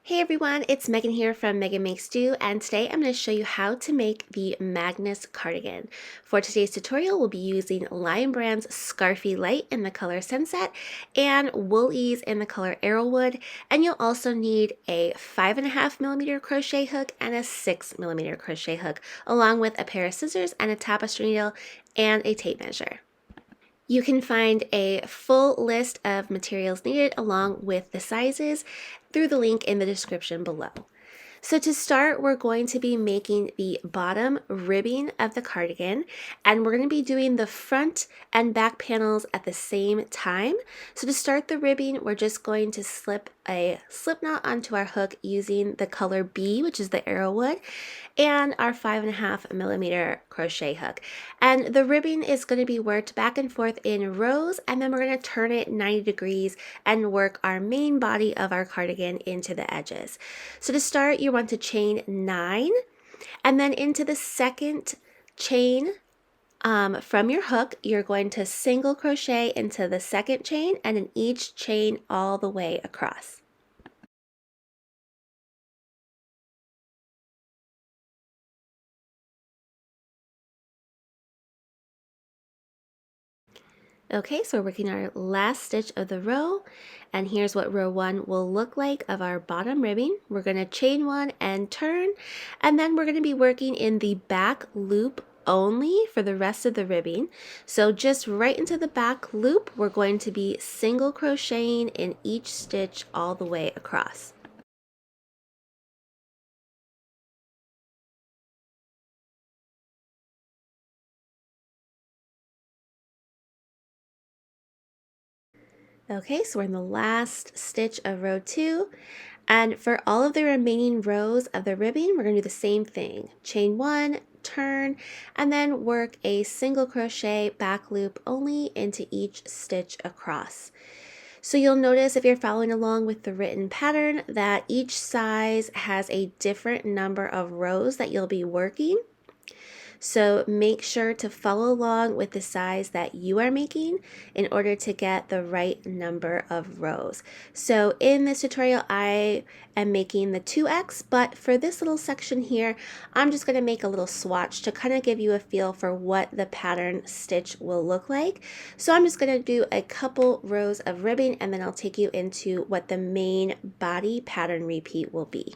Hey everyone, it's Megan here from Meghan Makes Do, and today I'm going to show you how to make the Magnus Cardigan. For today's tutorial, we'll be using Lion Brand's Scarfie Lite in the color Sunset and Wool-Ease in the color Arrowwood, and you'll also need a 5.5mm crochet hook and a 6mm crochet hook, along with a pair of scissors and a tapestry needle and a tape measure. You can find a full list of materials needed along with the sizes through the link in the description below. So to start, we're going to be making the bottom ribbing of the cardigan, and we're going to be doing the front and back panels at the same time. So to start the ribbing, we're just going to slip a slip knot onto our hook using the color B, which is the Arrowwood, and our 5.5mm crochet hook. And the ribbing is going to be worked back and forth in rows, and then we're going to turn it 90 degrees and work our main body of our cardigan into the edges. So to start, you want to chain 9, and then into the second chain from your hook, you're going to single crochet into the second chain and in each chain all the way across. Okay, so we're working our last stitch of the row, and here's what row 1 will look like of our bottom ribbing. We're going to chain 1 and turn, and then we're going to be working in the back loop only for the rest of the ribbing. So just right into the back loop, we're going to be single crocheting in each stitch all the way across. Okay, so we're in the last stitch of row 2, and for all of the remaining rows of the ribbing, we're going to do the same thing. Chain 1, turn, and then work a single crochet back loop only into each stitch across. So you'll notice if you're following along with the written pattern that each size has a different number of rows that you'll be working. So make sure to follow along with the size that you are making in order to get the right number of rows. So in this tutorial, I am making the 2x, but for this little section here, I'm just going to make a little swatch to kind of give you a feel for what the pattern stitch will look like. So I'm just going to do a couple rows of ribbing, and then I'll take you into what the main body pattern repeat will be.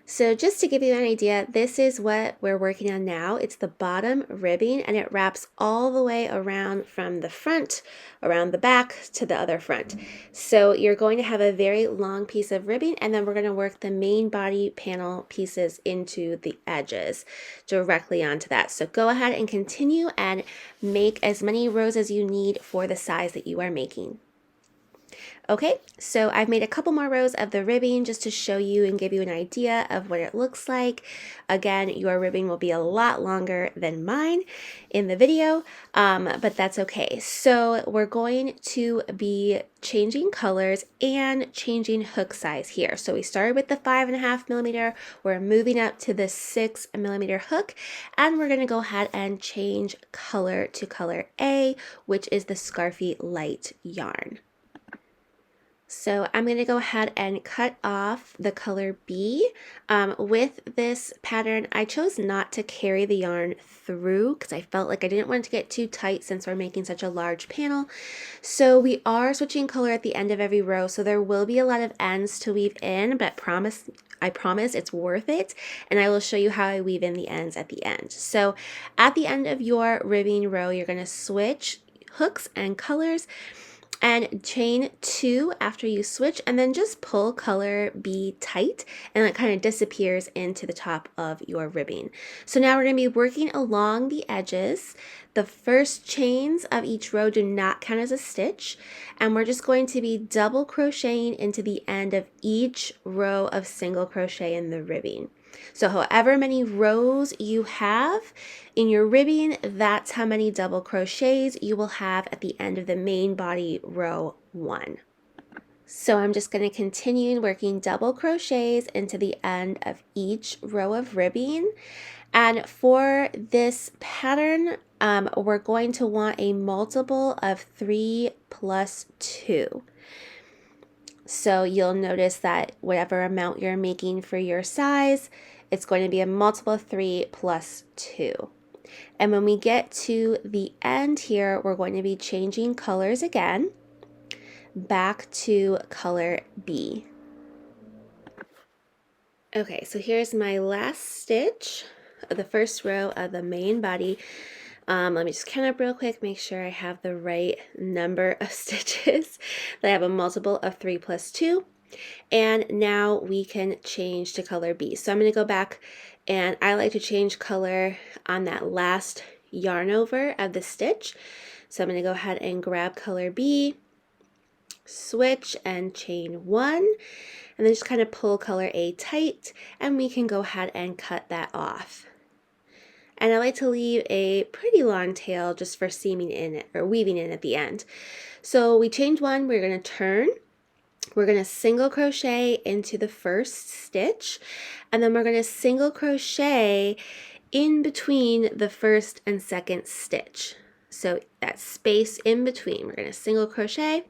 So just to give you an idea, this is what we're working on now. It's the bottom ribbing, and it wraps all the way around from the front, around the back to the other front. So you're going to have a very long piece of ribbing, and then we're going to work the main body panel pieces into the edges directly onto that. So go ahead and continue and make as many rows as you need for the size that you are making. Okay, so I've made a couple more rows of the ribbing just to show you and give you an idea of what it looks like. Again, your ribbing will be a lot longer than mine in the video, but that's okay. So we're going to be changing colors and changing hook size here. So we started with the 5.5mm, we're moving up to the 6mm hook, and we're going to go ahead and change color to color A, which is the Scarfie Lite yarn. So I'm going to go ahead and cut off the color B. With this pattern, I chose not to carry the yarn through because I felt like I didn't want it to get too tight since we're making such a large panel. So we are switching color at the end of every row, so there will be a lot of ends to weave in, but I promise it's worth it, and I will show you how I weave in the ends at the end. So at the end of your ribbing row, you're going to switch hooks and colors and chain 2 after you switch, and then just pull color B tight, and it kind of disappears into the top of your ribbing. So now we're going to be working along the edges. The first chains of each row do not count as a stitch, and we're just going to be double crocheting into the end of each row of single crochet in the ribbing. So however many rows you have in your ribbing, that's how many double crochets you will have at the end of the main body row 1. So I'm just going to continue working double crochets into the end of each row of ribbing. And for this pattern, we're going to want a multiple of 3 plus 2. So you'll notice that whatever amount you're making for your size, it's going to be a multiple of 3 plus 2. And when we get to the end here, we're going to be changing colors again back to color B. Okay, so here's my last stitch of the first row of the main body. Let me just count up real quick, make sure I have the right number of stitches, that I have a multiple of 3 plus 2. And now we can change to color B. So I'm going to go back, and I like to change color on that last yarn over of the stitch. So I'm going to go ahead and grab color B, switch and chain 1, and then just kind of pull color A tight, and we can go ahead and cut that off. And I like to leave a pretty long tail just for seaming in it, or weaving in at the end. So we chained 1, we're going to turn, we're going to single crochet into the first stitch, and then we're going to single crochet in between the first and second stitch. So that space in between, we're going to single crochet,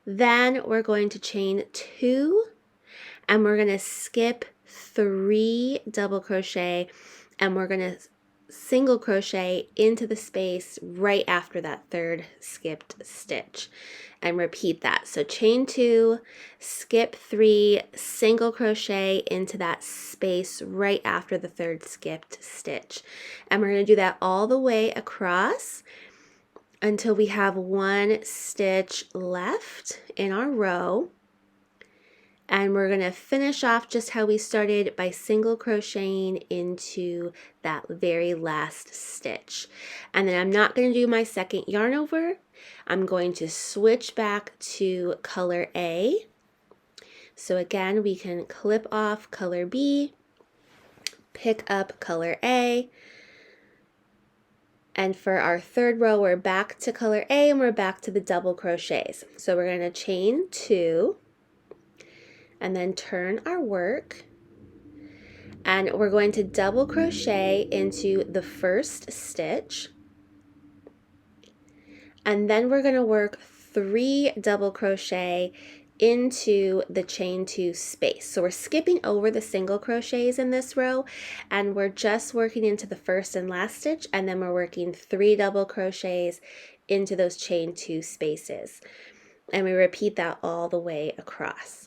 then we're going to chain 2, and we're going to skip 3 double crochet, and we're going to single crochet into the space right after that third skipped stitch, and repeat that. So chain 2, skip 3, single crochet into that space right after the third skipped stitch, and we're going to do that all the way across until we have 1 stitch left in our row. And we're going to finish off just how we started by single crocheting into that very last stitch. And then I'm not going to do my second yarn over. I'm going to switch back to color A. So again, we can clip off color B, pick up color A, and for our third row, we're back to color A and we're back to the double crochets. So we're going to chain 2, and then turn our work, and we're going to double crochet into the first stitch, and then we're going to work 3 double crochet into the chain 2 space. So we're skipping over the single crochets in this row, and we're just working into the first and last stitch, and then we're working 3 double crochets into those chain 2 spaces, and we repeat that all the way across.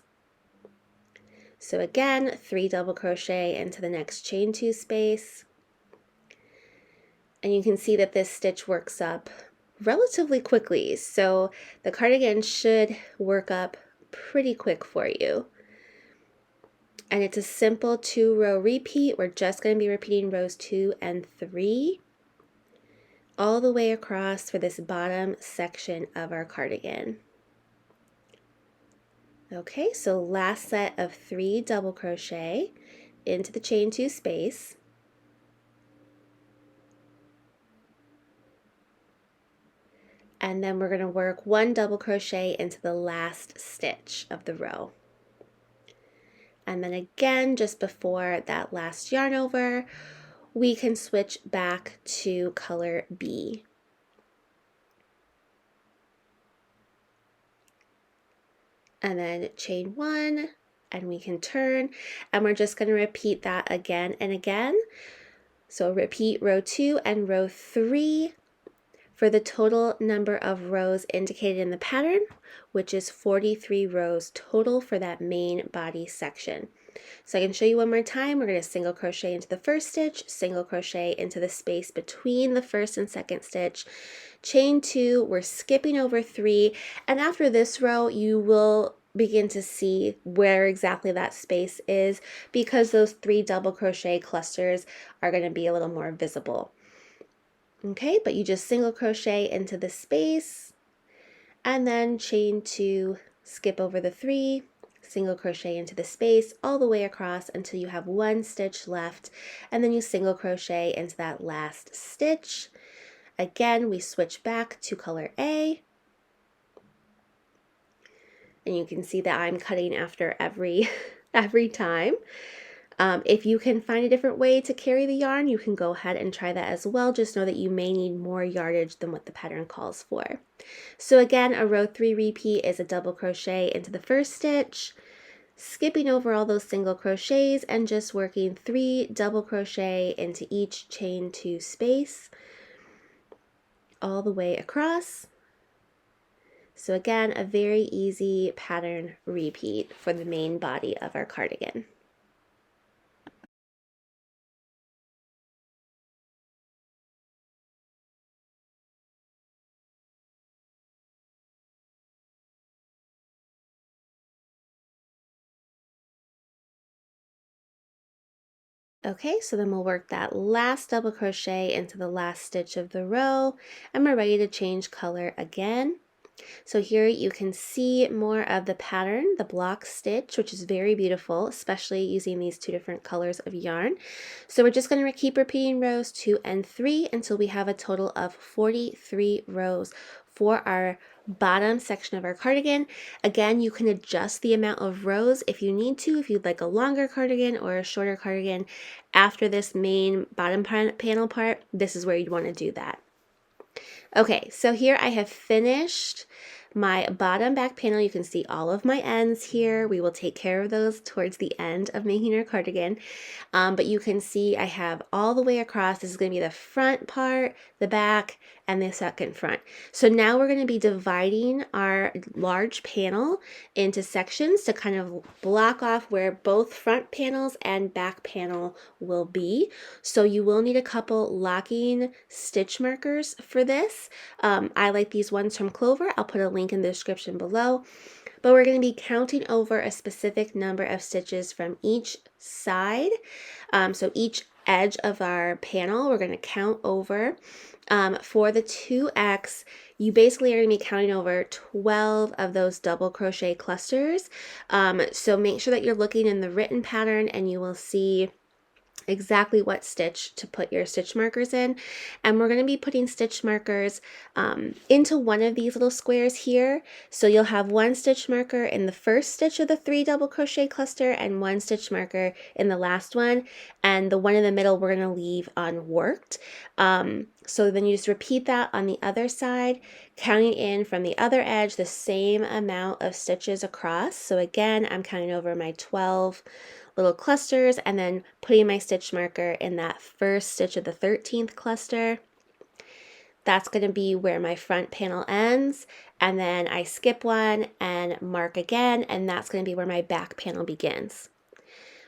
So again, 3 double crochet into the next chain 2 space, and you can see that this stitch works up relatively quickly, so the cardigan should work up pretty quick for you. And it's a simple 2-row repeat. We're just going to be repeating rows 2 and 3 all the way across for this bottom section of our cardigan. Okay, so last set of 3 double crochet into the chain 2 space, and then we're going to work 1 double crochet into the last stitch of the row. And then again, just before that last yarn over, we can switch back to color B. And then chain 1, and we can turn, and we're just going to repeat that again and again. So repeat row 2 and row 3 for the total number of rows indicated in the pattern, which is 43 rows total for that main body section. So I can show you one more time. We're going to single crochet into the first stitch, single crochet into the space between the first and second stitch, chain 2, we're skipping over 3, and after this row you will begin to see where exactly that space is, because those 3 double crochet clusters are going to be a little more visible. Okay, but you just single crochet into the space, and then chain 2, skip over the 3, single crochet into the space all the way across until you have 1 stitch left, and then you single crochet into that last stitch. Again, we switch back to color A, and you can see that I'm cutting after every time. If you can find a different way to carry the yarn, you can go ahead and try that as well. Just know that you may need more yardage than what the pattern calls for. So again, a row 3 repeat is a double crochet into the first stitch, skipping over all those single crochets and just working 3 double crochet into each chain 2 space all the way across. So again, a very easy pattern repeat for the main body of our cardigan. Okay, so then we'll work that last double crochet into the last stitch of the row, and we're ready to change color again. So here you can see more of the pattern, the block stitch, which is very beautiful, especially using these 2 different colors of yarn. So we're just going to keep repeating rows 2 and 3 until we have a total of 43 rows for our bottom section of our cardigan. Again, you can adjust the amount of rows if you need to, if you'd like a longer cardigan or a shorter cardigan. After this main bottom panel part, this is where you'd want to do that. Okay, so here I have finished my bottom back panel. You can see all of my ends here. We will take care of those towards the end of making our cardigan. But you can see I have all the way across. This is going to be the front part, the back, and the second front. So now we're going to be dividing our large panel into sections to kind of block off where both front panels and back panel will be. So you will need a couple locking stitch markers for this. I like these ones from Clover. I'll put a link in the description below. But we're going to be counting over a specific number of stitches from each side. So each edge of our panel, we're going to count over. For the 2X, you basically are going to be counting over 12 of those double crochet clusters. So make sure that you're looking in the written pattern and you will see exactly what stitch to put your stitch markers in. And we're going to be putting stitch markers into one of these little squares here. So you'll have one stitch marker in the first stitch of the 3 double crochet cluster and one stitch marker in the last one, and the one in the middle we're going to leave unworked. So then you just repeat that on the other side, counting in from the other edge the same amount of stitches across. So again, I'm counting over my 12 little clusters and then putting my stitch marker in that first stitch of the 13th cluster. That's going to be where my front panel ends, and then I skip one and mark again, and that's going to be where my back panel begins.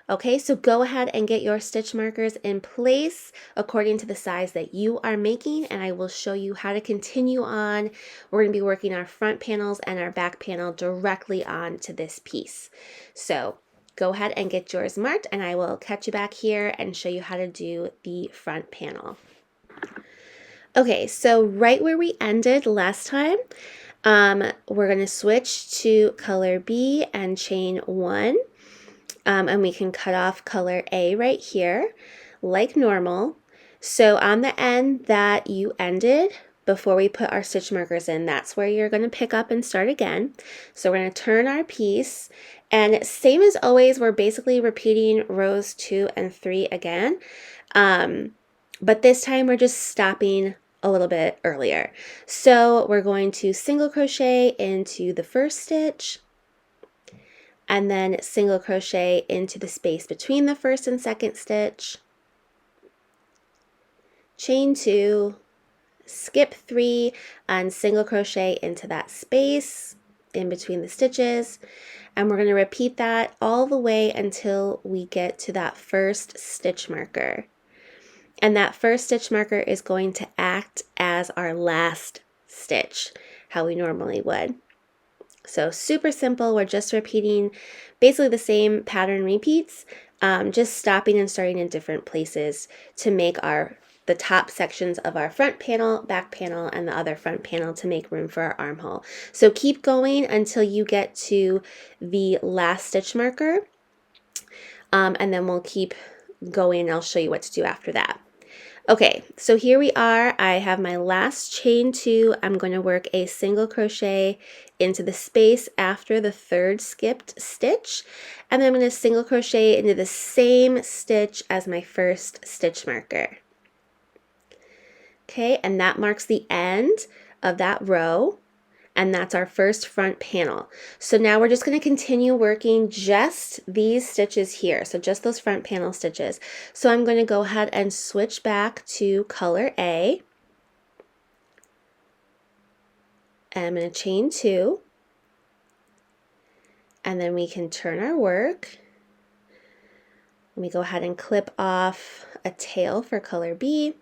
Okay, so go ahead and get your stitch markers in place according to the size that you are making, and I will show you how to continue on. We're going to be working our front panels and our back panel directly onto this piece. So go ahead and get yours marked, and I will catch you back here and show you how to do the front panel. Okay, so right where we ended last time, we're going to switch to color B and chain 1. And we can cut off color A right here, like normal. So on the end that you ended, before we put our stitch markers in, that's where you're going to pick up and start again. So we're going to turn our piece, and same as always, we're basically repeating rows 2 and 3 again. But this time we're just stopping a little bit earlier. So we're going to single crochet into the first stitch, and then single crochet into the space between the first and second stitch, chain 2, skip 3, and single crochet into that space in between the stitches. And we're going to repeat that all the way until we get to that first stitch marker. And that first stitch marker is going to act as our last stitch, how we normally would. So super simple. We're just repeating basically the same pattern repeats, just stopping and starting in different places to make the top sections of our front panel, back panel, and the other front panel to make room for our armhole. So keep going until you get to the last stitch marker, and then we'll keep going and I'll show you what to do after that. Okay, so here we are. I have my last chain 2. I'm going to work a single crochet into the space after the third skipped stitch, and then I'm going to single crochet into the same stitch as my first stitch marker. Okay, and that marks the end of that row, and that's our first front panel. So now we're just going to continue working just these stitches here, so just those front panel stitches. So I'm going to go ahead and switch back to color A, and I'm going to chain 2, and then we can turn our work. Let me go ahead and clip off a tail for color B.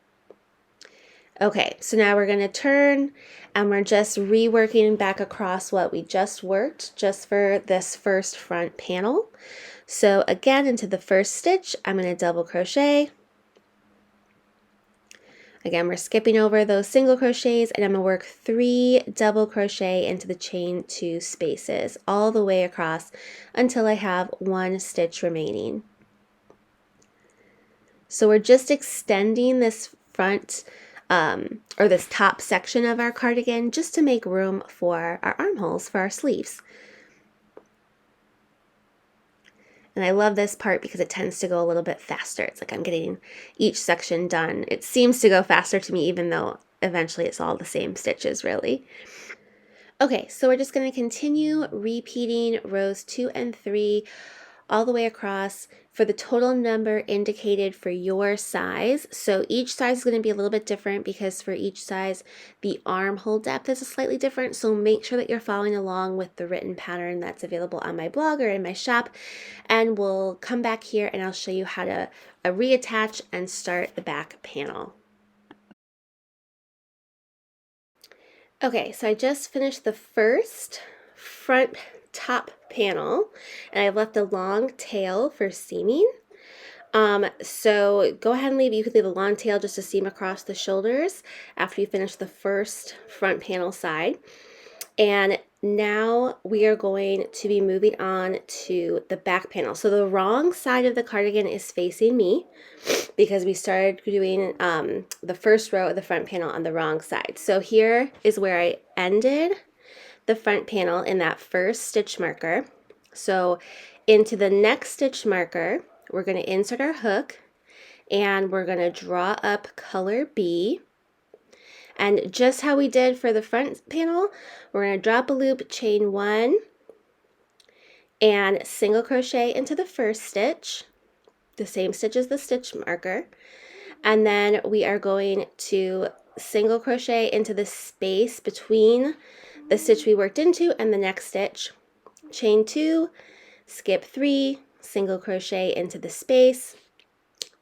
Okay, so now we're going to turn, and we're just reworking back across what we just worked just for this first front panel. So again, into the first stitch, I'm going to double crochet. Again, we're skipping over those single crochets, and I'm going to work 3 double crochet into the chain 2 spaces all the way across until I have 1 stitch remaining. So we're just extending this front or this top section of our cardigan just to make room for our armholes for our sleeves. And I love this part because it tends to go a little bit faster. It's like I'm getting each section done. It seems to go faster to me, even though eventually it's all the same stitches, really. Okay, so we're just going to continue repeating rows 2 and 3 all the way across for the total number indicated for your size. So each size is going to be a little bit different because for each size the armhole depth is slightly different. So make sure that you're following along with the written pattern that's available on my blog or in my shop, and we'll come back here and I'll show you how to reattach and start the back panel. Okay, so I just finished the first front top panel, and I've left a long tail for seaming. So go ahead and you could leave a long tail just to seam across the shoulders after you finish the first front panel side. And now we are going to be moving on to the back panel. So the wrong side of the cardigan is facing me because we started doing the first row of the front panel on the wrong side. So here is where I ended the front panel in that first stitch marker. So into the next stitch marker, we're going to insert our hook, and we're going to draw up color B. And just how we did for the front panel, we're going to drop a loop, chain 1, and single crochet into the first stitch, the same stitch as the stitch marker. And then we are going to single crochet into the space between the stitch we worked into and the next stitch, chain 2, skip 3, single crochet into the space,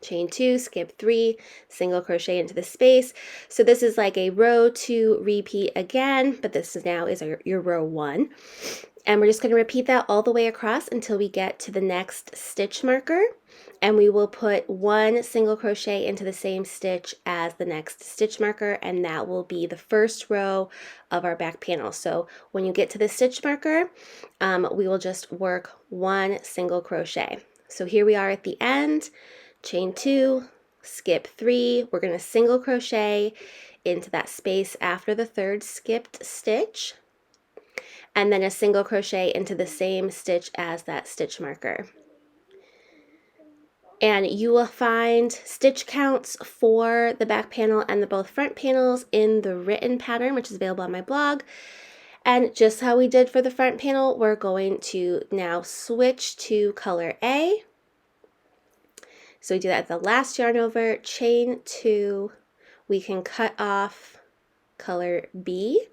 chain 2, skip 3, single crochet into the space. So this is like a row 2 repeat again, but this is now is your row 1. And we're just going to repeat that all the way across until we get to the next stitch marker, and we will put 1 single crochet into the same stitch as the next stitch marker, and that will be the first row of our back panel. So when you get to the stitch marker, we will just work 1 single crochet. So here we are at the end, chain 2, skip 3, we're going to single crochet into that space after the third skipped stitch, and then a single crochet into the same stitch as that stitch marker. And you will find stitch counts for the back panel and the both front panels in the written pattern, which is available on my blog. And just how we did for the front panel, we're going to now switch to color A. So we do that at the last yarn over, chain 2, we can cut off color B,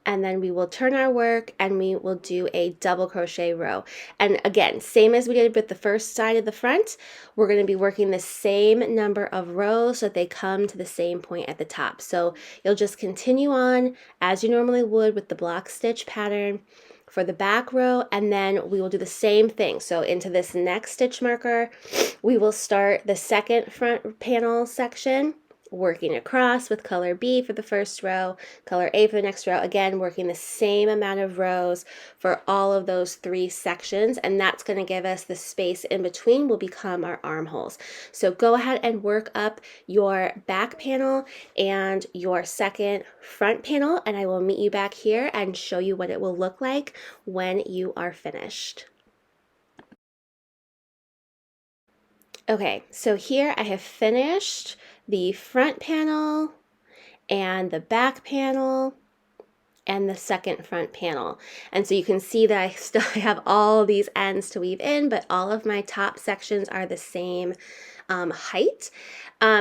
and then we will turn our work and we will do a double crochet row. And again, same as we did with the first side of the front, we're going to be working the same number of rows so that they come to the same point at the top. So you'll just continue on as you normally would with the block stitch pattern for the back row, and then we will do the same thing. So into this next stitch marker, we will start the second front panel section working across with color B for the first row, color A for the next row, again working the same amount of rows for all of those 3 sections, and that's going to give us the space in between will become our armholes. So go ahead and work up your back panel and your second front panel, and I will meet you back here and show you what it will look like when you are finished. Okay, so here I have finished the front panel and the back panel and the second front panel. And so you can see that I still have all these ends to weave in, but all of my top sections are the same height.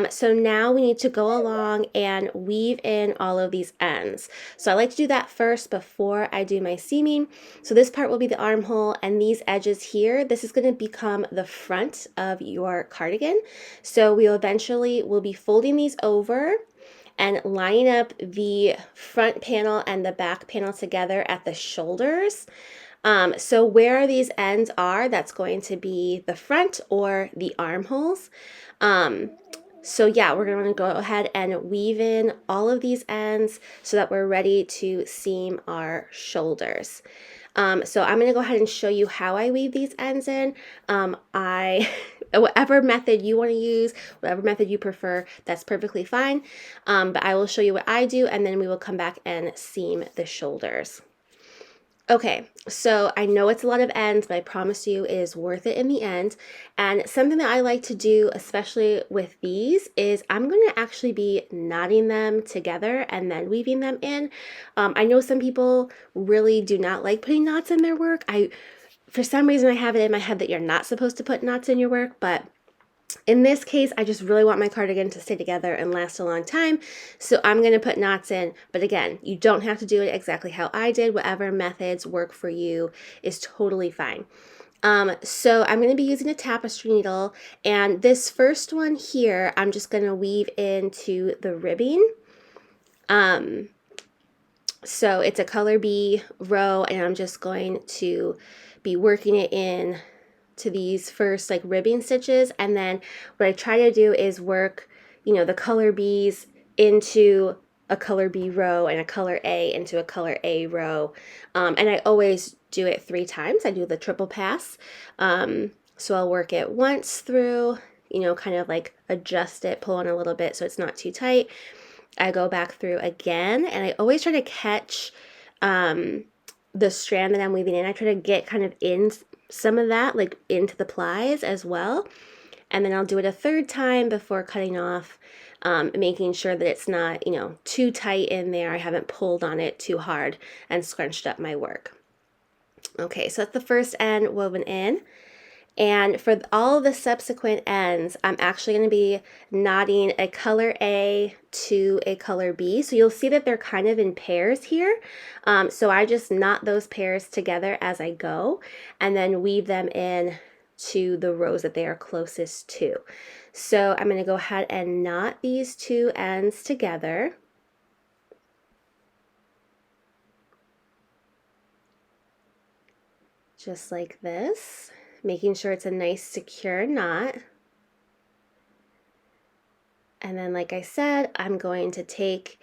So now we need to go along and weave in all of these ends. So I like to do that first before I do my seaming. So this part will be the armhole, and these edges here, this is going to become the front of your cardigan. So we eventually will be folding these over and lining up the front panel and the back panel together at the shoulders. So where these ends are, that's going to be the front or the armholes. So yeah, we're going to go ahead and weave in all of these ends so that we're ready to seam our shoulders. So I'm going to go ahead and show you how I weave these ends in. Whatever method you want to use, whatever method you prefer, that's perfectly fine. But I will show you what I do, and then we will come back and seam the shoulders. Okay, so I know it's a lot of ends, but I promise you it is worth it in the end. And something that I like to do, especially with these, is I'm going to actually be knotting them together and then weaving them in. I know some people really do not like putting knots in their work. For some reason, I have it in my head that you're not supposed to put knots in your work, but in this case, I just really want my cardigan to stay together and last a long time, so I'm going to put knots in. But again, you don't have to do it exactly how I did. Whatever methods work for you is totally fine. So I'm going to be using a tapestry needle, and this first one here, I'm just going to weave into the ribbing. So it's a color B row, and I'm just going to be working it in to these first like ribbing stitches, and then what I try to do is work, the color B's into a color B row and a color A into a color A row, and I always do it 3 times. I do the triple pass. So I'll work it once through, kind of like adjust it, pull on a little bit so it's not too tight. I go back through again, and I always try to catch the strand that I'm weaving in. I try to get kind of in some of that, like into the plies as well. And then I'll do it a 3rd time before cutting off, making sure that it's not, too tight in there. I haven't pulled on it too hard and scrunched up my work. Okay, so that's the first end woven in. And for all the subsequent ends, I'm actually going to be knotting a color A to a color B. So you'll see that they're kind of in pairs here. So I just knot those pairs together as I go, and then weave them in to the rows that they are closest to. So I'm going to go ahead and knot these 2 ends together. Just like this, making sure it's a nice secure knot. And then, like I said, I'm going to take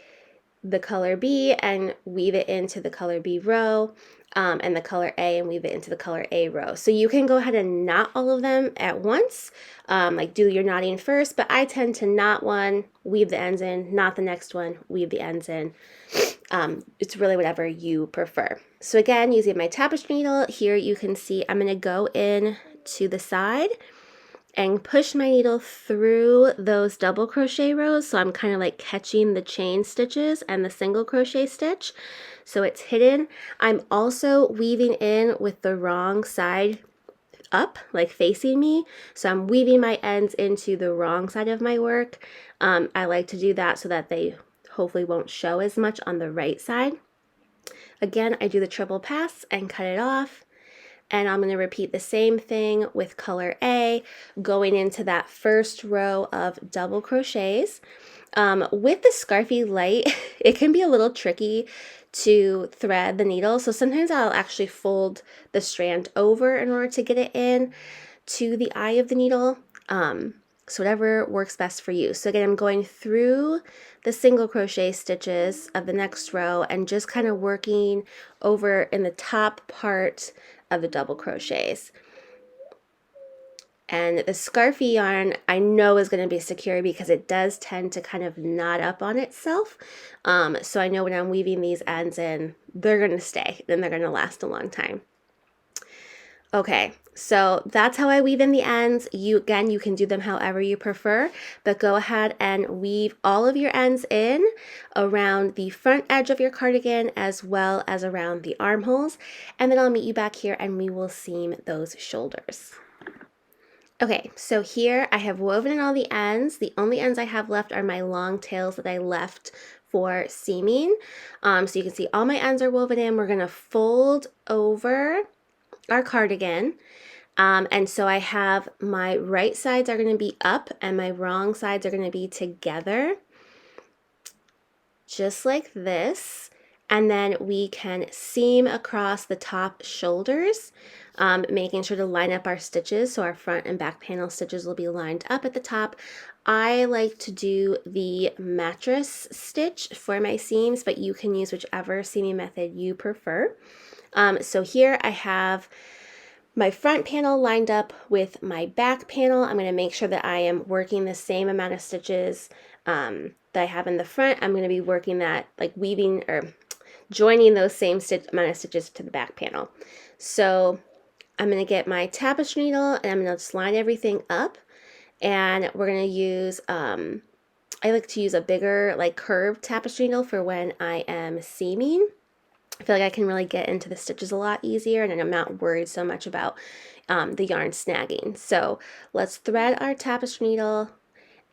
the color B and weave it into the color B row, and the color A and weave it into the color A row. So you can go ahead and knot all of them at once, like do your knotting first, but I tend to knot one, weave the ends in, knot the next one, weave the ends in. It's really whatever you prefer. So again, using my tapestry needle, here you can see I'm going to go in to the side and push my needle through those double crochet rows, so I'm kind of like catching the chain stitches and the single crochet stitch, so it's hidden. I'm also weaving in with the wrong side up, like facing me, so I'm weaving my ends into the wrong side of my work. I like to do that so that they hopefully won't show as much on the right side. Again, I do the triple pass and cut it off. And I'm going to repeat the same thing with color A, going into that first row of double crochets. With the Scarfie Lite, it can be a little tricky to thread the needle. So sometimes I'll actually fold the strand over in order to get it in to the eye of the needle. So whatever works best for you. So again, I'm going through the single crochet stitches of the next row and just kind of working over in the top part of the double crochets. And the Scarfie yarn I know is going to be secure because it does tend to kind of knot up on itself. So I know when I'm weaving these ends in, they're going to stay and they're going to last a long time. Okay, so that's how I weave in the ends. You can do them however you prefer, but go ahead and weave all of your ends in around the front edge of your cardigan as well as around the armholes. And then I'll meet you back here and we will seam those shoulders. Okay, so here I have woven in all the ends. The only ends I have left are my long tails that I left for seaming. So you can see all my ends are woven in. We're gonna fold over our cardigan. And so I have my right sides are going to be up and my wrong sides are going to be together, just like this. And then we can seam across the top shoulders, making sure to line up our stitches so our front and back panel stitches will be lined up at the top. I like to do the mattress stitch for my seams, but you can use whichever seaming method you prefer. So here I have my front panel lined up with my back panel. I'm going to make sure that I am working the same amount of stitches that I have in the front. I'm going to be working that, like weaving or joining those same amount of stitches to the back panel. So I'm going to get my tapestry needle and I'm going to just line everything up. And we're going to use, I like to use a bigger, like curved tapestry needle for when I am seaming. I feel like I can really get into the stitches a lot easier and I'm not worried so much about the yarn snagging. So let's thread our tapestry needle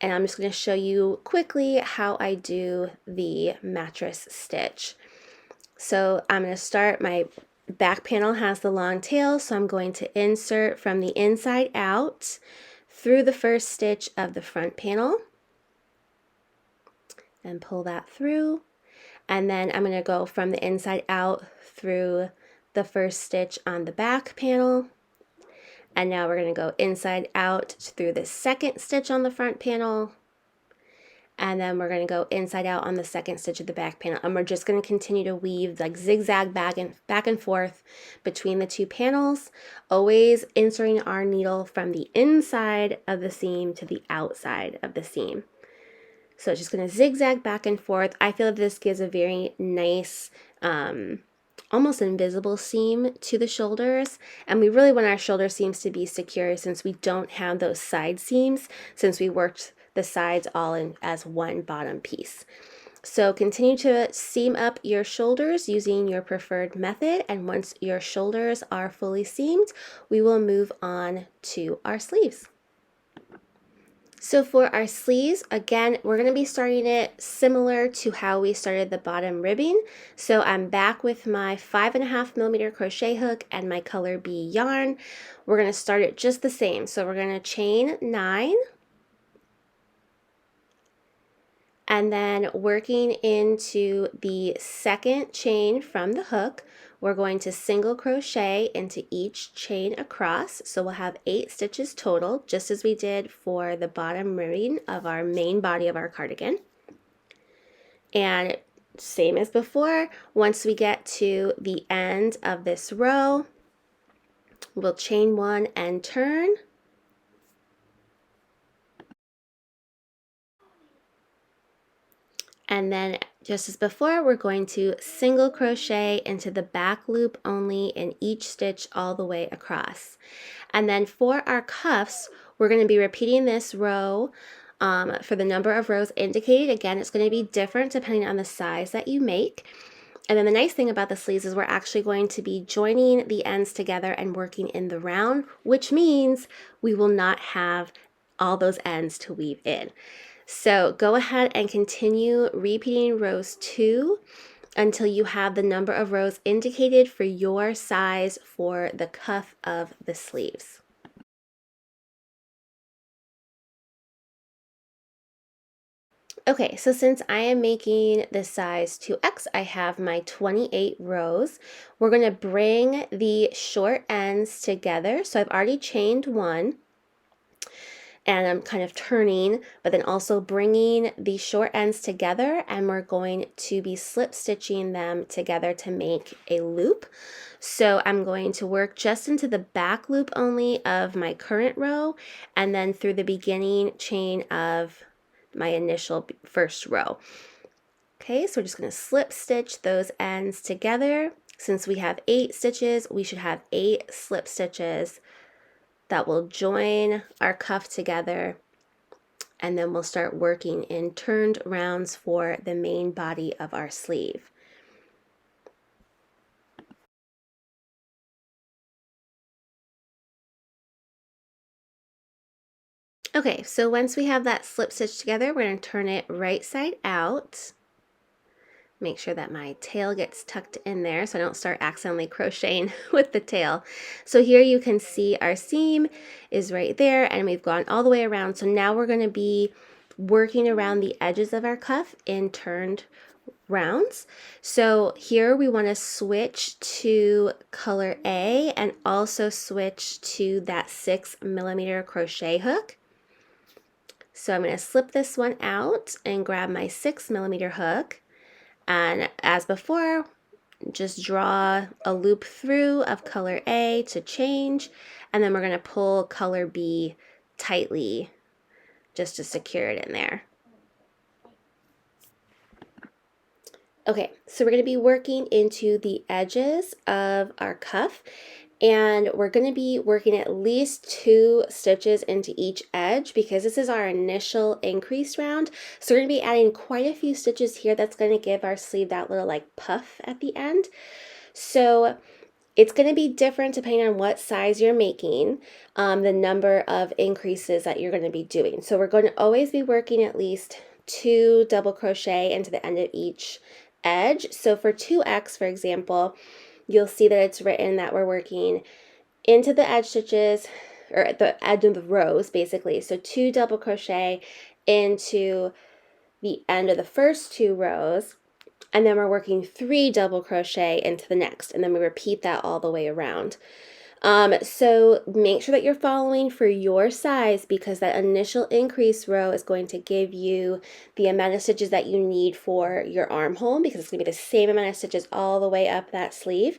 and I'm just going to show you quickly how I do the mattress stitch. So I'm going to start, my back panel has the long tail, so I'm going to insert from the inside out through the first stitch of the front panel and pull that through. And then I'm going to go from the inside out through the first stitch on the back panel. And now we're going to go inside out through the second stitch on the front panel. And then we're going to go inside out on the second stitch of the back panel. And we're just going to continue to weave like zigzag back and forth between the two panels, always inserting our needle from the inside of the seam to the outside of the seam. So it's just going to zigzag back and forth. I feel that this gives a very nice, almost invisible seam to the shoulders. And we really want our shoulder seams to be secure since we don't have those side seams, since we worked the sides all in as one bottom piece. So continue to seam up your shoulders using your preferred method. And once your shoulders are fully seamed, we will move on to our sleeves. So for our sleeves, again, we're going to be starting it similar to how we started the bottom ribbing. So I'm back with my 5.5mm crochet hook and my color B yarn. We're going to start it just the same. So we're going to chain 9. And then working into the second chain from the hook, we're going to single crochet into each chain across. So we'll have 8 stitches total, just as we did for the bottom ribbing of our main body of our cardigan. And same as before, once we get to the end of this row, we'll chain 1 and turn. And then just as before, we're going to single crochet into the back loop only in each stitch all the way across. And then for our cuffs, we're going to be repeating this row for the number of rows indicated. Again, it's going to be different depending on the size that you make. And then the nice thing about the sleeves is we're actually going to be joining the ends together and working in the round, which means we will not have all those ends to weave in. So go ahead and continue repeating rows 2 until you have the number of rows indicated for your size for the cuff of the sleeves. Okay, so since I am making the size 2X, I have my 28 rows. We're going to bring the short ends together. So I've already chained 1. and I'm kind of turning, but then also bringing the short ends together, and we're going to be slip stitching them together to make a loop. So I'm going to work just into the back loop only of my current row, and then through the beginning chain of my initial first row. Okay, so we're just going to slip stitch those ends together. Since we have 8 stitches, we should have 8 slip stitches that will join our cuff together, and then we'll start working in turned rounds for the main body of our sleeve. Okay, so once we have that slip stitch together, we're going to turn it right side out. Make sure that my tail gets tucked in there so I don't start accidentally crocheting with the tail. So here you can see our seam is right there, and we've gone all the way around. So now we're going to be working around the edges of our cuff in turned rounds. So here we want to switch to color A and also switch to that 6mm crochet hook. So I'm going to slip this one out and grab my 6mm hook. And as before, just draw a loop through of color A to change, and then we're going to pull color B tightly just to secure it in there. Okay, so we're going to be working into the edges of our cuff, and we're going to be working at least 2 stitches into each edge because this is our initial increase round. So we're going to be adding quite a few stitches here. That's going to give our sleeve that little like puff at the end. So it's going to be different depending on what size you're making, the number of increases that you're going to be doing. So we're going to always be working at least 2 double crochet into the end of each edge. So for 2x, for example, you'll see that it's written that we're working into the edge stitches, or at the edge of the rows basically. So 2 double crochet into the end of the first 2 rows, and then we're working 3 double crochet into the next, and then we repeat that all the way around. So make sure that you're following for your size, because that initial increase row is going to give you the amount of stitches that you need for your armhole, because it's going to be the same amount of stitches all the way up that sleeve.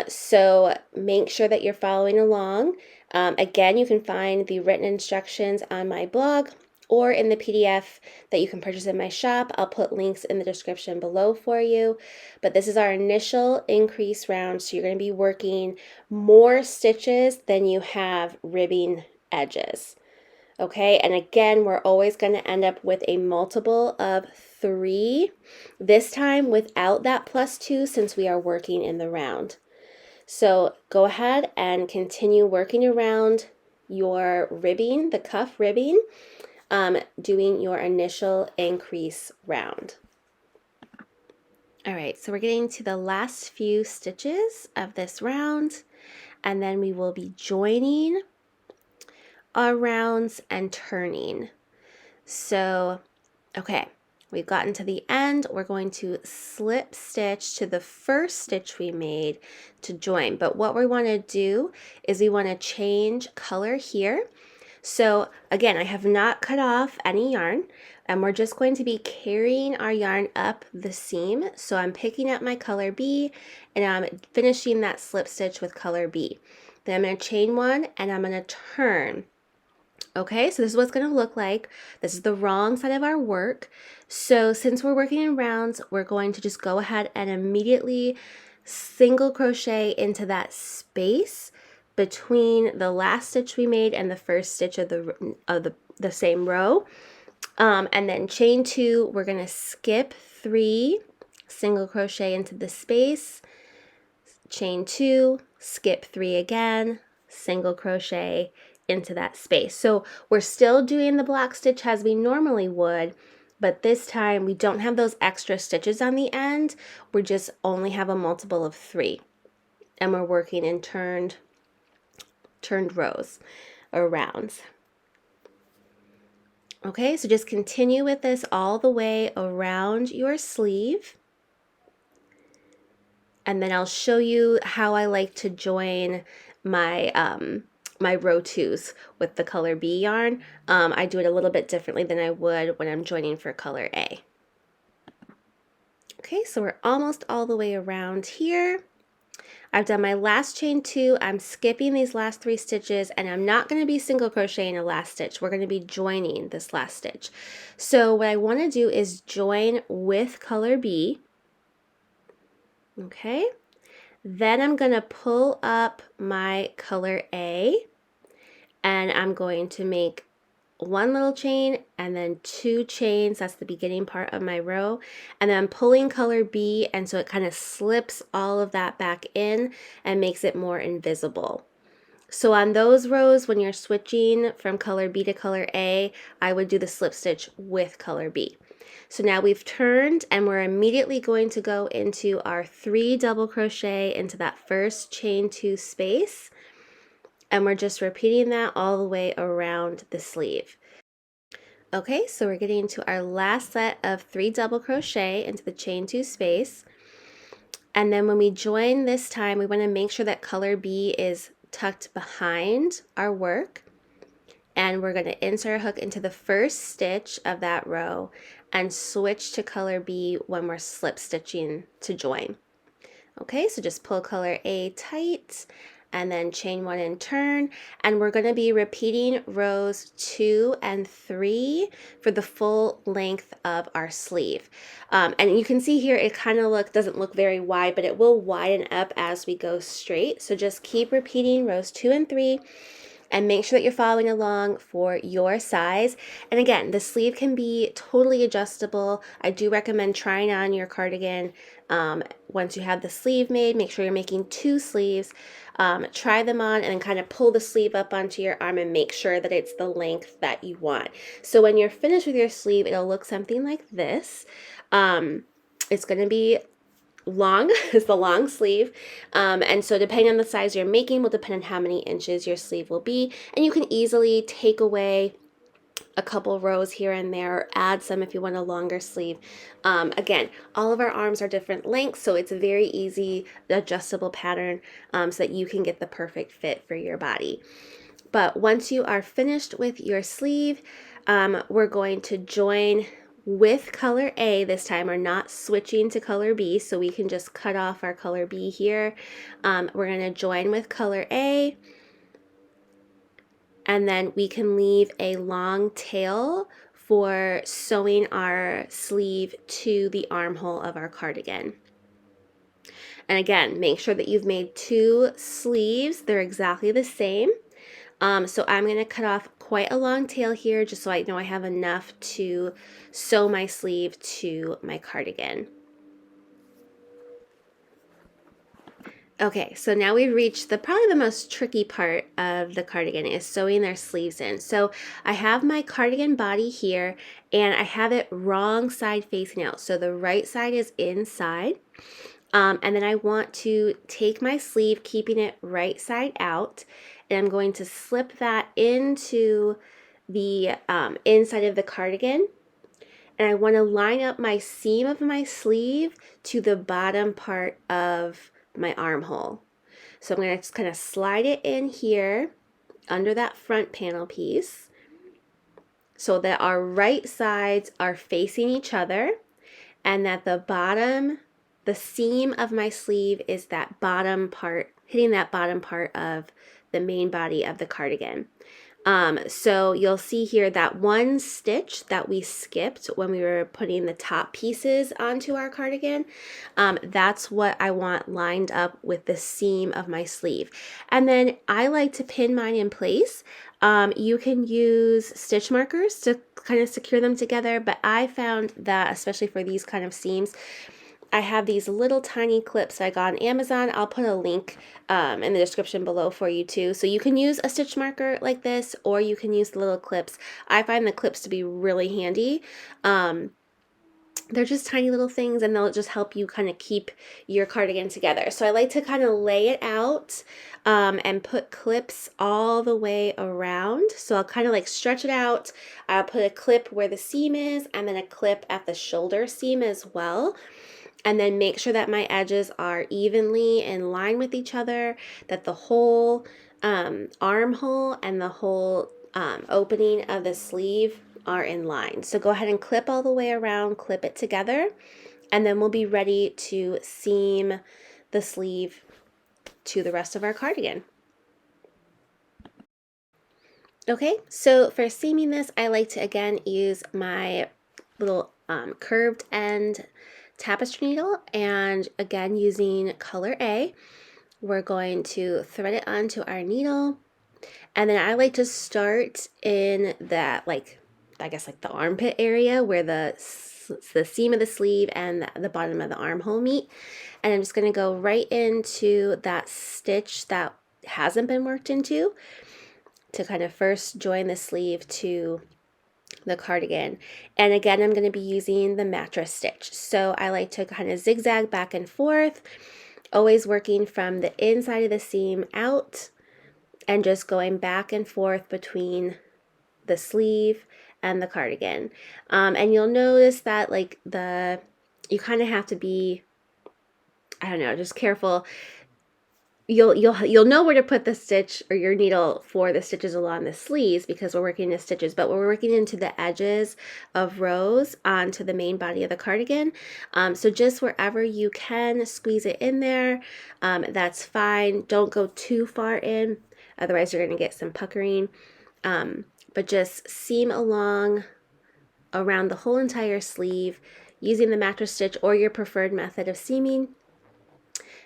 So make sure that you're following along. Again, you can find the written instructions on my blog or in the PDF that you can purchase in my shop. I'll put links in the description below for you. But this is our initial increase round, so you're going to be working more stitches than you have ribbing edges. Okay, and again, we're always going to end up with a multiple of 3, this time without that +2 since we are working in the round. So go ahead and continue working around your ribbing, the cuff ribbing, doing your initial increase round. All right, so we're getting to the last few stitches of this round, and then we will be joining our rounds and turning. So, okay, we've gotten to the end. We're going to slip stitch to the first stitch we made to join. But what we want to do is we want to change color here. So again, I have not cut off any yarn, and we're just going to be carrying our yarn up the seam. So I'm picking up my color B, and I'm finishing that slip stitch with color B. Then I'm going to chain 1, and I'm going to turn. Okay, so this is what it's going to look like. This is the wrong side of our work. So since we're working in rounds, we're going to just go ahead and immediately single crochet into that space between the last stitch we made and the first stitch of the same row. And then chain 2, we're going to skip 3, single crochet into the space, chain 2, skip 3 again, single crochet into that space. So we're still doing the block stitch as we normally would, but this time we don't have those extra stitches on the end. We just only have a multiple of 3, and we're working in turned rows or rounds. Okay, so just continue with this all the way around your sleeve, and then I'll show you how I like to join my my row 2s with the color B yarn. I do it a little bit differently than I would when I'm joining for color A. Okay, so we're almost all the way around here. I've done my last chain 2. I'm skipping these last 3 stitches, and I'm not going to be single crocheting a last stitch. We're going to be joining this last stitch. So what I want to do is join with color B. Okay, then I'm going to pull up my color A, and I'm going to make 1 little chain and then 2 chains. That's the beginning part of my row, and then I'm pulling color B, and so it kind of slips all of that back in and makes it more invisible. So on those rows, when you're switching from color B to color A, I would do the slip stitch with color B. So now we've turned, and we're immediately going to go into our 3 double crochet into that first chain 2 space, and we're just repeating that all the way around the sleeve. Okay, so we're getting to our last set of 3 double crochet into the chain 2 space, and then when we join this time, we want to make sure that color B is tucked behind our work, and we're going to insert a hook into the first stitch of that row and switch to color B when we're slip stitching to join. Okay, so just pull color A tight and then chain 1 and turn, and we're going to be repeating rows 2 and 3 for the full length of our sleeve. And you can see here it kind of doesn't look very wide, but it will widen up as we go straight. So just keep repeating rows 2 and 3 and make sure that you're following along for your size. And again, the sleeve can be totally adjustable. I do recommend trying on your cardigan once you have the sleeve made. Make sure you're making 2 sleeves. Try them on and then kind of pull the sleeve up onto your arm and make sure that it's the length that you want. So when you're finished with your sleeve, it'll look something like this. It's going to be long. It's the long sleeve, and so depending on the size you're making will depend on how many inches your sleeve will be, and you can easily take away a couple rows here and there, or add some if you want a longer sleeve. Again, all of our arms are different lengths, so it's a very easy adjustable pattern, so that you can get the perfect fit for your body. But once you are finished with your sleeve, we're going to join with color A this time. We're not switching to color B, so we can just cut off our color B here. We're going to join with color A, and then we can leave a long tail for sewing our sleeve to the armhole of our cardigan. And again, make sure that you've made 2 sleeves. They're exactly the same. So I'm going to cut off quite a long tail here just so I know I have enough to sew my sleeve to my cardigan. Okay, so now we've reached probably the most tricky part of the cardigan is sewing their sleeves in. So I have my cardigan body here, and I have it wrong side facing out. So the right side is inside. And then I want to take my sleeve, keeping it right side out, and I'm going to slip that into the inside of the cardigan. And I want to line up my seam of my sleeve to the bottom part of my armhole. So I'm going to just kind of slide it in here under that front panel piece so that our right sides are facing each other, and that the seam of my sleeve is that bottom part, hitting that bottom part of the main body of the cardigan. So you'll see here that one stitch that we skipped when we were putting the top pieces onto our cardigan, that's what I want lined up with the seam of my sleeve. And then I like to pin mine in place. You can use stitch markers to kind of secure them together, but I found that, especially for these kind of seams, I have these little tiny clips I got on Amazon. I'll put a link in the description below for you too. So you can use a stitch marker like this, or you can use the little clips. I find the clips to be really handy. They're just tiny little things, and they'll just help you kind of keep your cardigan together. So I like to kind of lay it out and put clips all the way around. So I'll kind of like stretch it out. I'll put a clip where the seam is, and then a clip at the shoulder seam as well. And then make sure that my edges are evenly in line with each other, that the whole armhole and the whole opening of the sleeve are in line. So go ahead and clip all the way around, clip it together, and then we'll be ready to seam the sleeve to the rest of our cardigan. Okay, so for seaming this, I like to again use my little curved end tapestry needle, and again using color A, we're going to thread it onto our needle, and then I like to start in that, like, I guess like the armpit area where the seam of the sleeve and the bottom of the armhole meet, and I'm just going to go right into that stitch that hasn't been worked into to kind of first join the sleeve to the cardigan. And again, I'm going to be using the mattress stitch. So I like to kind of zigzag back and forth, always working from the inside of the seam out and just going back and forth between the sleeve and the cardigan. And you'll notice that like you kind of have to be, I don't know, just careful. You'll know where to put the stitch or your needle for the stitches along the sleeves because we're working into stitches, but we're working into the edges of rows onto the main body of the cardigan. So just wherever you can squeeze it in there, that's fine. Don't go too far in, otherwise you're going to get some puckering. But just seam along around the whole entire sleeve using the mattress stitch or your preferred method of seaming,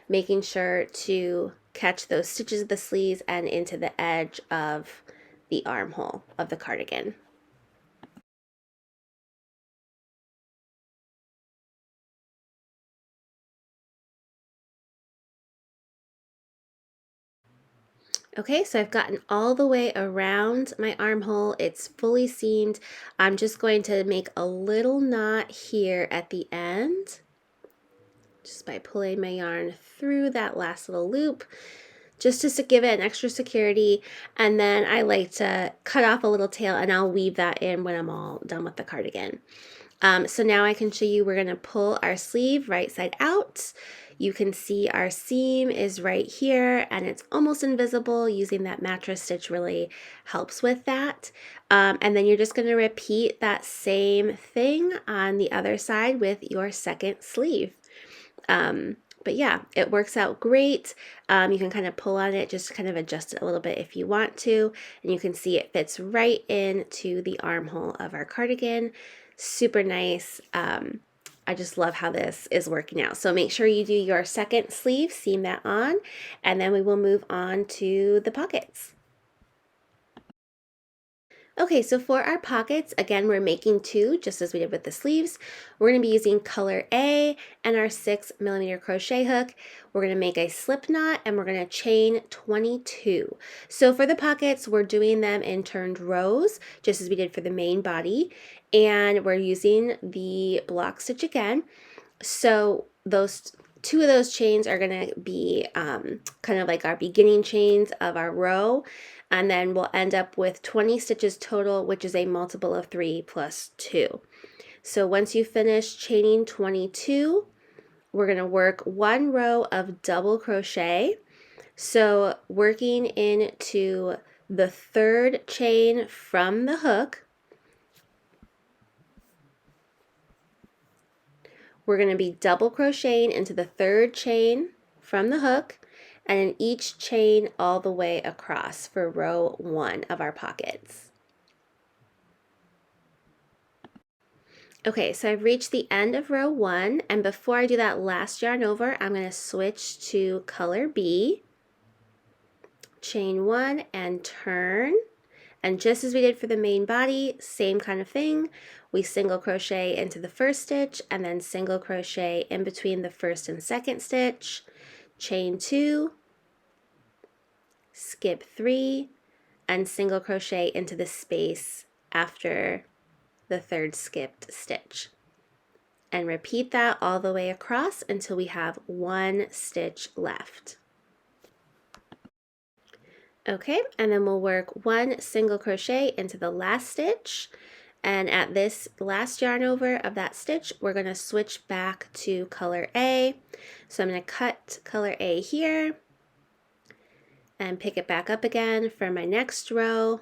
making sure to catch those stitches of the sleeves and into the edge of the armhole of the cardigan. Okay, so I've gotten all the way around my armhole. It's fully seamed. I'm just going to make a little knot here at the end, just by pulling my yarn through that last little loop, just to give it an extra security. And then I like to cut off a little tail and I'll weave that in when I'm all done with the cardigan. So now I can show you, we're going to pull our sleeve right side out. You can see our seam is right here and it's almost invisible. Using that mattress stitch really helps with that. And then you're just going to repeat that same thing on the other side with your second sleeve. But yeah, it works out great. You can kind of pull on it, just kind of adjust it a little bit if you want to, and you can see it fits right into the armhole of our cardigan. Super nice. I just love how this is working out. So make sure you do your second sleeve, seam that on, and then we will move on to the pockets. Okay, so for our pockets, again, we're making two, just as we did with the sleeves. We're going to be using color A and our 6mm crochet hook. We're going to make a slip knot and we're going to chain 22. So for the pockets, we're doing them in turned rows, just as we did for the main body. And we're using the block stitch again. So those two of those chains are going to be kind of like our beginning chains of our row, and then we'll end up with 20 stitches total, which is a multiple of 3 plus 2. So once you finish chaining 22, we're going to work one row of double crochet. So working into the third chain from the hook, we're going to be double crocheting into the third chain from the hook and in each chain all the way across for row 1 of our pockets. Okay, so I've reached the end of row 1, and before I do that last yarn over, I'm going to switch to color B, chain 1 and turn. And just as we did for the main body, same kind of thing. We single crochet into the first stitch and then single crochet in between the first and second stitch, chain 2, skip 3, and single crochet into the space after the third skipped stitch. And repeat that all the way across until we have 1 stitch left. Okay, and then we'll work 1 single crochet into the last stitch, and at this last yarn over of that stitch we're going to switch back to color A. So I'm going to cut color A here, and pick it back up again for my next row,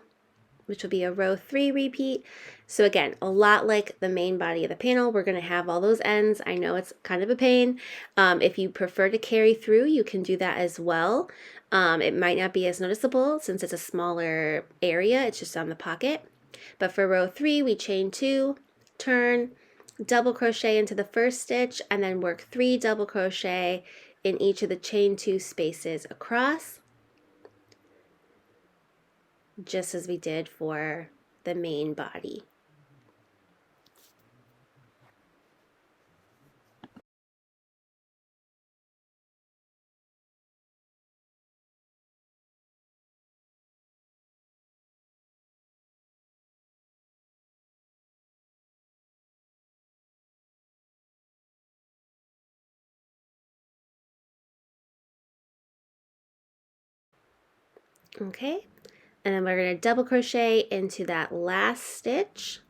which will be a row 3 repeat. So again, a lot like the main body of the panel, we're going to have all those ends. I know it's kind of a pain. If you prefer to carry through, you can do that as well. It might not be as noticeable since it's a smaller area, it's just on the pocket. But for row 3, we chain 2, turn, double crochet into the first stitch, and then work 3 double crochet in each of the chain 2 spaces across, just as we did for the main body. Okay, and then we're going to double crochet into that last stitch,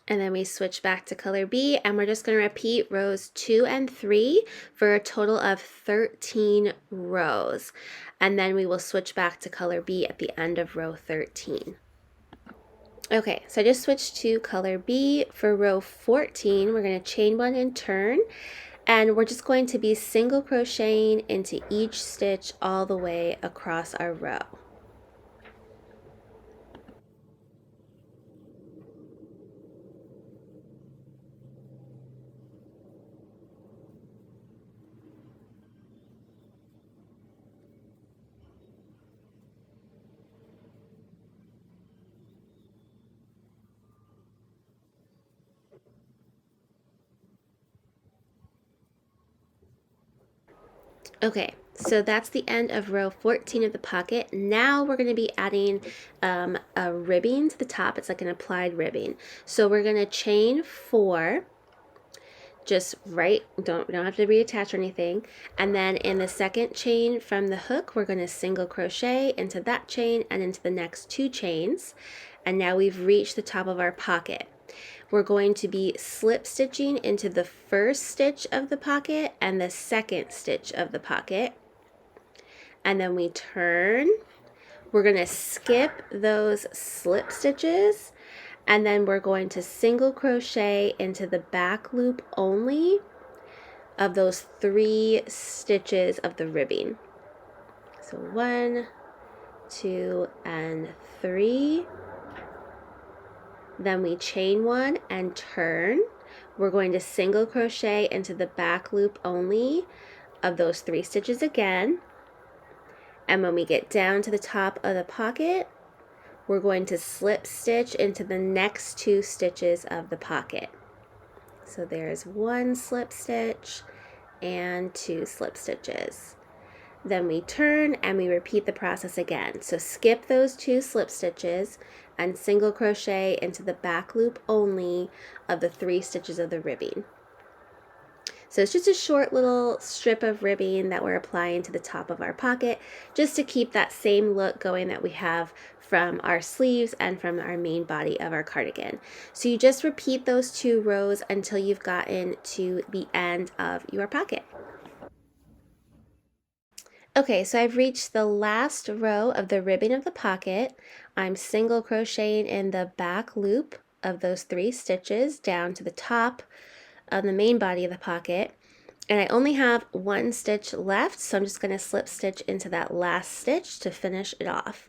and then we switch back to color B, and we're just going to repeat rows 2 and 3 for a total of 13 rows, and then we will switch back to color B at the end of row 13. Okay, so I just switched to color B. For row 14, we're going to chain 1 and turn, and we're just going to be single crocheting into each stitch all the way across our row. Okay, so that's the end of row 14 of the pocket. Now we're going to be adding a ribbing to the top. It's like an applied ribbing. So we're going to chain 4, just right, we don't have to reattach or anything. And then in the second chain from the hook, we're going to single crochet into that chain and into the next 2 chains. And now we've reached the top of our pocket. We're going to be slip stitching into the first stitch of the pocket and the second stitch of the pocket. And then we turn. We're going to skip those slip stitches, and then we're going to single crochet into the back loop only of those 3 stitches of the ribbing. So 1, 2, and 3. Then we chain 1 and turn. We're going to single crochet into the back loop only of those 3 stitches again. And when we get down to the top of the pocket, we're going to slip stitch into the next 2 stitches of the pocket. So there's 1 slip stitch and 2 slip stitches. Then we turn and we repeat the process again. So skip those 2 slip stitches and single crochet into the back loop only of the 3 stitches of the ribbing. So it's just a short little strip of ribbing that we're applying to the top of our pocket, just to keep that same look going that we have from our sleeves and from our main body of our cardigan. So you just repeat those 2 rows until you've gotten to the end of your pocket. Okay, so I've reached the last row of the ribbing of the pocket. I'm single crocheting in the back loop of those 3 stitches down to the top of the main body of the pocket. And I only have 1 stitch left, so I'm just going to slip stitch into that last stitch to finish it off.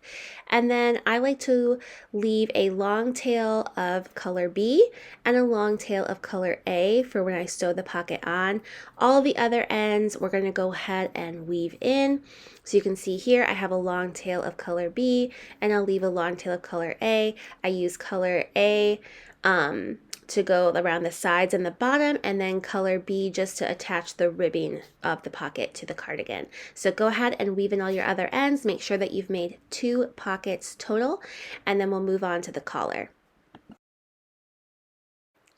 And then I like to leave a long tail of color B and a long tail of color A for when I sew the pocket on. All the other ends we're going to go ahead and weave in. So you can see here I have a long tail of color B and I'll leave a long tail of color A. I use color A to go around the sides and the bottom, and then color B just to attach the ribbing of the pocket to the cardigan. So go ahead and weave in all your other ends. Make sure that you've made 2 pockets total, and then we'll move on to the collar.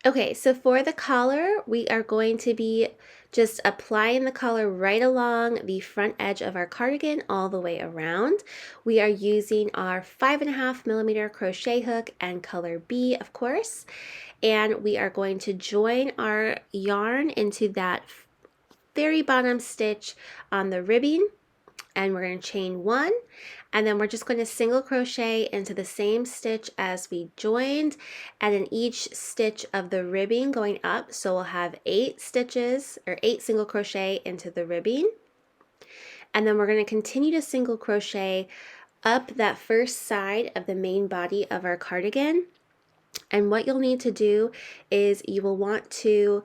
Okay, so for the collar, we are going to be just applying the collar right along the front edge of our cardigan all the way around. We are using our 5.5mm crochet hook and color B, of course, and we are going to join our yarn into that very bottom stitch on the ribbing, and we're going to chain 1, and then we're just going to single crochet into the same stitch as we joined, and in each stitch of the ribbing going up, so we'll have 8 stitches or 8 single crochet into the ribbing, and then we're going to continue to single crochet up that first side of the main body of our cardigan. And what you'll need to do is you will want to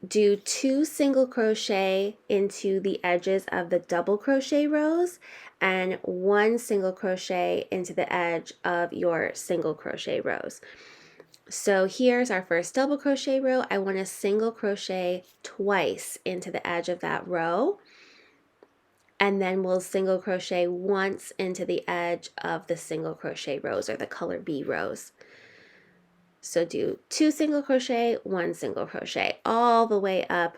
do 2 single crochet into the edges of the double crochet rows and 1 single crochet into the edge of your single crochet rows. So here's our first double crochet row. I want to single crochet twice into the edge of that row, and then we'll single crochet once into the edge of the single crochet rows or the color B rows. So do 2 single crochet, 1 single crochet all the way up,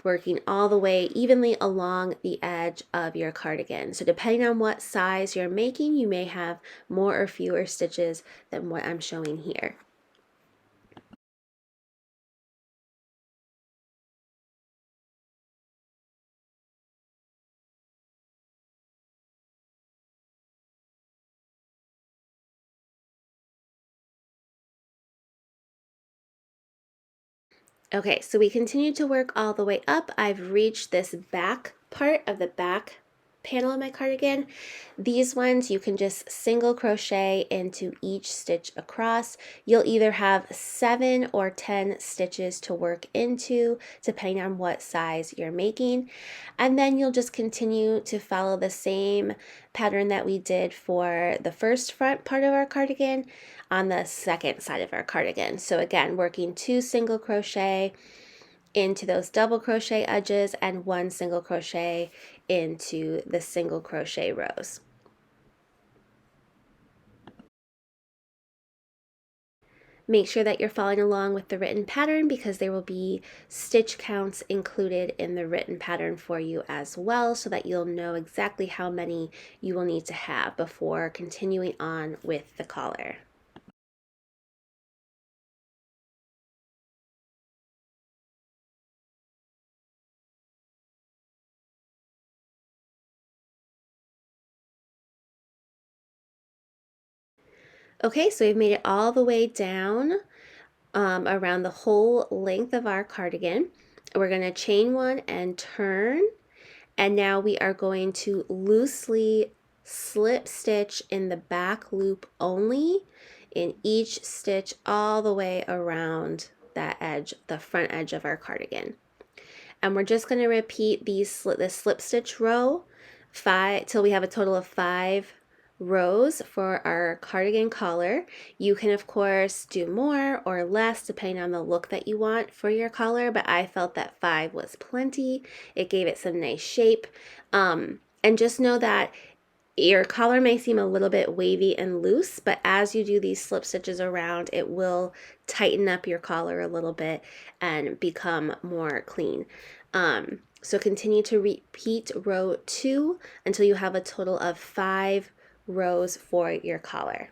working all the way evenly along the edge of your cardigan. So depending on what size you're making, you may have more or fewer stitches than what I'm showing here. Okay, so we continue to work all the way up. I've reached this back part of the back panel of my cardigan. These ones you can just single crochet into each stitch across. You'll either have 7 or 10 stitches to work into depending on what size you're making, and then you'll just continue to follow the same pattern that we did for the first front part of our cardigan on the second side of our cardigan. So again, working 2 single crochet into those double crochet edges and 1 single crochet into the single crochet rows. Make sure that you're following along with the written pattern because there will be stitch counts included in the written pattern for you as well, so that you'll know exactly how many you will need to have before continuing on with the collar. Okay, so we've made it all the way down around the whole length of our cardigan. We're going to chain 1 and turn, and now we are going to loosely slip stitch in the back loop only in each stitch all the way around that edge, the front edge of our cardigan. And we're just going to repeat this slip stitch row till we have a total of 5 rows for our cardigan collar. You can of course do more or less depending on the look that you want for your collar, but I felt that 5 was plenty. It gave it some nice shape. And just know that your collar may seem a little bit wavy and loose, but as you do these slip stitches around, it will tighten up your collar a little bit and become more clean. So continue to repeat row 2 until you have a total of 5 rows for your collar.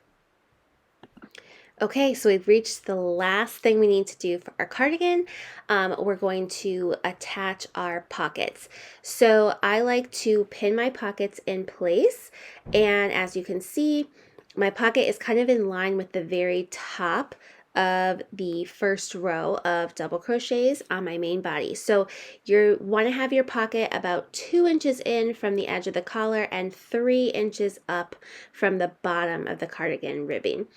Okay, so we've reached the last thing we need to do for our cardigan. We're going to attach our pockets. So I like to pin my pockets in place, and as you can see, my pocket is kind of in line with the very top of the first row of double crochets on my main body. So you want to have your pocket about 2 inches in from the edge of the collar and 3 inches up from the bottom of the cardigan ribbing.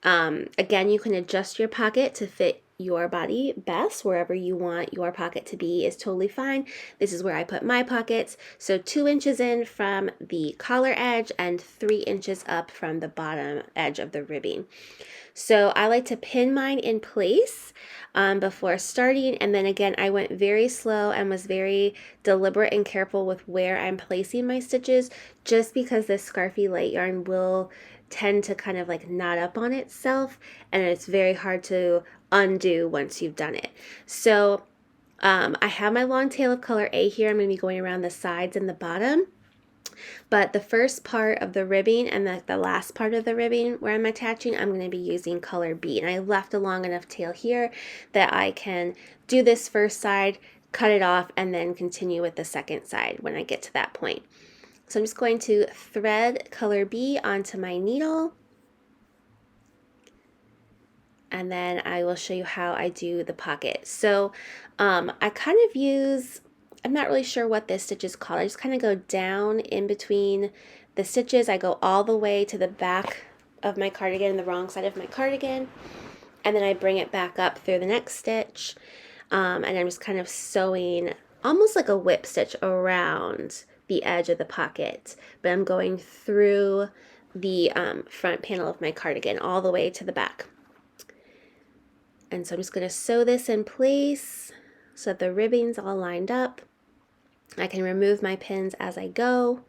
Again, you can adjust your pocket to fit your body best. Wherever you want your pocket to be is totally fine. This is where I put my pockets. So 2 inches in from the collar edge and 3 inches up from the bottom edge of the ribbing. So I like to pin mine in place before starting, and then again I went very slow and was very deliberate and careful with where I'm placing my stitches, just because this Scarfie light yarn will tend to kind of like knot up on itself, and it's very hard to undo once you've done it. So I have my long tail of color A here. I'm going to be going around the sides and the bottom. But the first part of the ribbing and the last part of the ribbing where I'm attaching, I'm going to be using color B. And I left a long enough tail here that I can do this first side, cut it off and then continue with the second side when I get to that point. So I'm just going to thread color B onto my needle, and then I will show you how I do the pocket. So I kind of use, I'm not really sure what this stitch is called. I just kind of go down in between the stitches. I go all the way to the back of my cardigan, the wrong side of my cardigan, and then I bring it back up through the next stitch, and I'm just kind of sewing almost like a whip stitch around the edge of the pocket, but I'm going through the front panel of my cardigan all the way to the back. And so I'm just going to sew this in place so that the ribbing's all lined up. I can remove my pins as I go.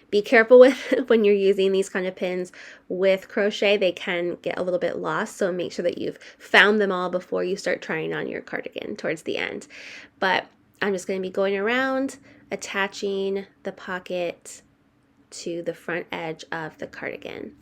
Be careful with when you're using these kind of pins with crochet, they can get a little bit lost, so make sure that you've found them all before you start trying on your cardigan towards the end. But I'm just going to be going around, attaching the pocket to the front edge of the cardigan.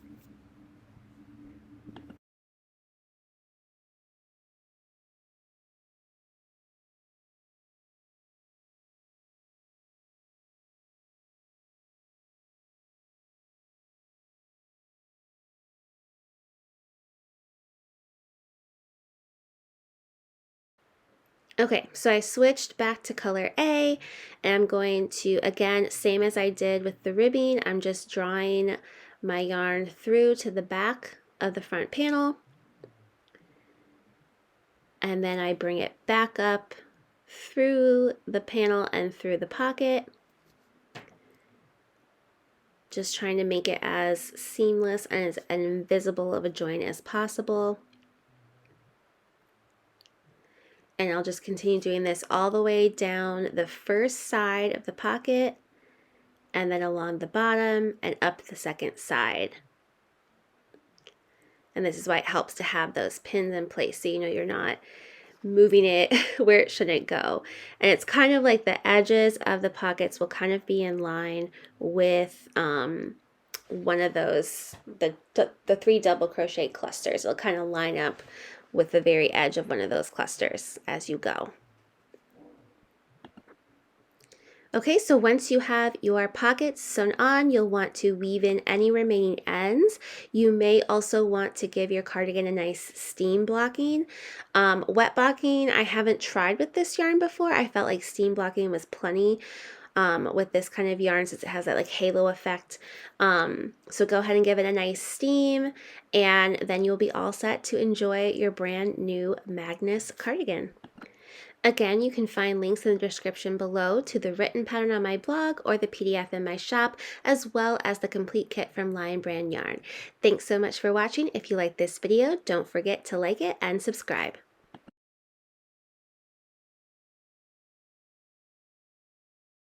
Okay, so I switched back to color A, and I'm going to, again, same as I did with the ribbing, I'm just drawing my yarn through to the back of the front panel, and then I bring it back up through the panel and through the pocket, just trying to make it as seamless and as invisible of a join as possible. And I'll just continue doing this all the way down the first side of the pocket, and then along the bottom and up the second side. And this is why it helps to have those pins in place, so you know you're not moving it where it shouldn't go. And it's kind of like the edges of the pockets will kind of be in line with one of those, the 3 double crochet clusters. It'll kind of line up with the very edge of one of those clusters as you go. Okay, so once you have your pockets sewn on, you'll want to weave in any remaining ends. You may also want to give your cardigan a nice steam blocking. Wet blocking, I haven't tried with this yarn before. I felt like steam blocking was plenty with this kind of yarn, since it has that like halo effect. So go ahead and give it a nice steam, and then you'll be all set to enjoy your brand new Magnus cardigan. Again, you can find links in the description below to the written pattern on my blog or the PDF in my shop, as well as the complete kit from Lion Brand Yarn. Thanks so much for watching. If you like this video, don't forget to like it and subscribe.